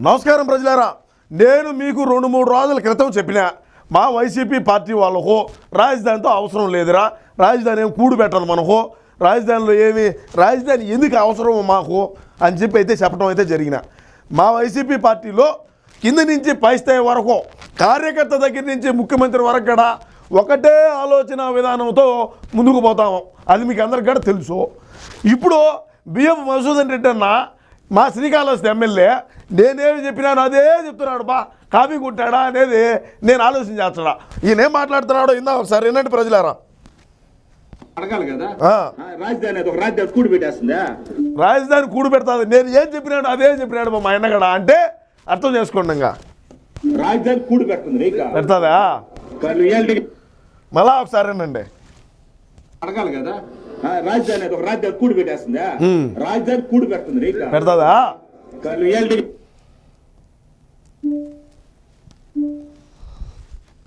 నమస్కారం ప్రజలారా, నేను మీకు 2-3 రోజుల క్రితం చెప్పిన మా వైసీపీ పార్టీ వాళ్ళకు రాజధానితో అవసరం లేదురా, రాజధాని ఏం కూడు పెట్టదు మనకు, రాజధానిలో రాజధాని ఎందుకు అవసరం మాకు అని చెప్పి అయితే చెప్పడం అయితే జరిగిన. మా వైసీపీ పార్టీలో కింద నుంచి పై స్థాయి వరకు కార్యకర్త దగ్గర నుంచి ముఖ్యమంత్రి వరకు కూడా ఒకటే ఆలోచన విధానంతో ముందుకు పోతాము. అది మీకు అందరికీ కూడా తెలుసు. ఇప్పుడు బిఎం మధుసూదన్ రెడ్డి అన్న మా శ్రీకాళహస్తి ఎమ్మెల్యే నేనేమి చెప్పినాను అదే చెప్తున్నాడు. కాపీ కొట్టాడా అనేది నేను ఆలోచన చేస్తున్నా. ఈయన ఏం మాట్లాడుతున్నాడో ఇందా ఒకసారి వినండి ప్రజలారా. అడగాలి కదా, రాజధాని కూడి పెట్టేస్తుందా? రాజధాని కూడి పెడతాది. నేను ఏం చెప్పినాడు అదే చెప్పినాడు మా అన్నగడ అంటే అర్థం చేసుకోండి. ఇంకా రాజధాని కూడి పెడుతుంది పెడతాదా? మళ్ళా ఒకసారి వినండి. అడగాలి కదా, రాజధాని కూడి పెట్టేస్తుందా? రాజధాని కూడి పెడుతుంది పెడతాదా?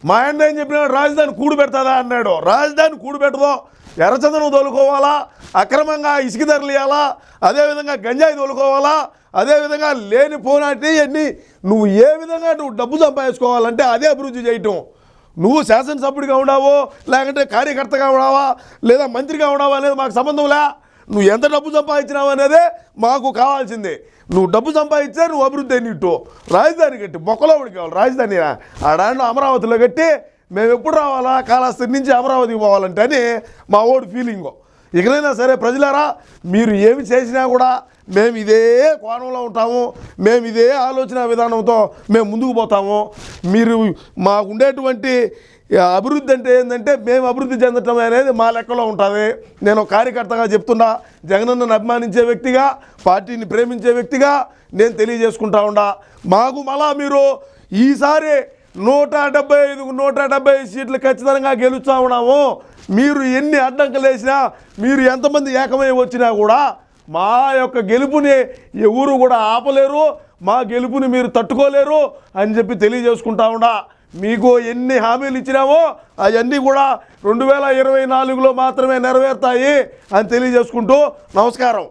మా ఆయన ఏం చెప్పినాడు? రాజధాని కూడు పెడతాదా అన్నాడు. రాజధాని కూడు పెట్టదో, ఎర్రచందనం తోలుకోవాలా, అక్రమంగా ఇసుక ధరలు ఇవ్వాలా, అదేవిధంగా గంజాయి తోలుకోవాలా, అదేవిధంగా లేని పోనాటి అన్నీ నువ్వు ఏ విధంగా నువ్వు డబ్బు సంపాదించుకోవాలంటే అదే అభివృద్ధి చేయటం. నువ్వు శాసనసభ్యుడిగా ఉన్నావో లేకుంటే కార్యకర్తగా ఉన్నావా లేదా మంత్రిగా ఉన్నావా అనేది మాకు సంబంధంలే. నువ్వు ఎంత డబ్బు సంపాదించినావు అనేదే మాకు కావాల్సిందే. నువ్వు డబ్బు సంపాదించా నువ్వు అభివృద్ధి అయినట్టు. రాజధాని కట్టి మొక్కలో ఉడికి కావాలి. రాజధాని ఆడాంట్లో అమరావతిలో కట్టి మేము ఎప్పుడు రావాలా, కాళహస్తి నుంచి అమరావతికి పోవాలంటే అని మా ఓడి ఫీలింగు. ఇకనైనా సరే ప్రజలారా, మీరు ఏమి చేసినా కూడా మేము ఇదే కోణంలో ఉంటాము, మేము ఇదే ఆలోచన విధానంతో మేము ముందుకు పోతాము. మీరు మాకు ఉండేటువంటి అభివృద్ధి అంటే ఏంటంటే మేము అభివృద్ధి చెందటం అనేది మా లెక్కలో ఉంటుంది. నేను కార్యకర్తగా చెప్తున్నా, జగనన్నను అభిమానించే వ్యక్తిగా, పార్టీని ప్రేమించే వ్యక్తిగా నేను తెలియజేసుకుంటా ఉండా. మాకు మళ్ళా మీరు ఈసారి 175 సీట్లు ఖచ్చితంగా గెలుస్తూ ఉన్నాము. మీరు ఎన్ని అడ్డంకులు వేసినా, మీరు ఎంతమంది ఏకమై వచ్చినా కూడా మా యొక్క గెలుపుని ఎవరు కూడా ఆపలేరు, మా గెలుపుని మీరు తట్టుకోలేరు అని చెప్పి తెలియజేసుకుంటా ఉండా. మీకు ఎన్ని హామీలు ఇచ్చినామో అవన్నీ కూడా 2024లో మాత్రమే నెరవేరుతాయి అని తెలియజేసుకుంటూ నమస్కారం.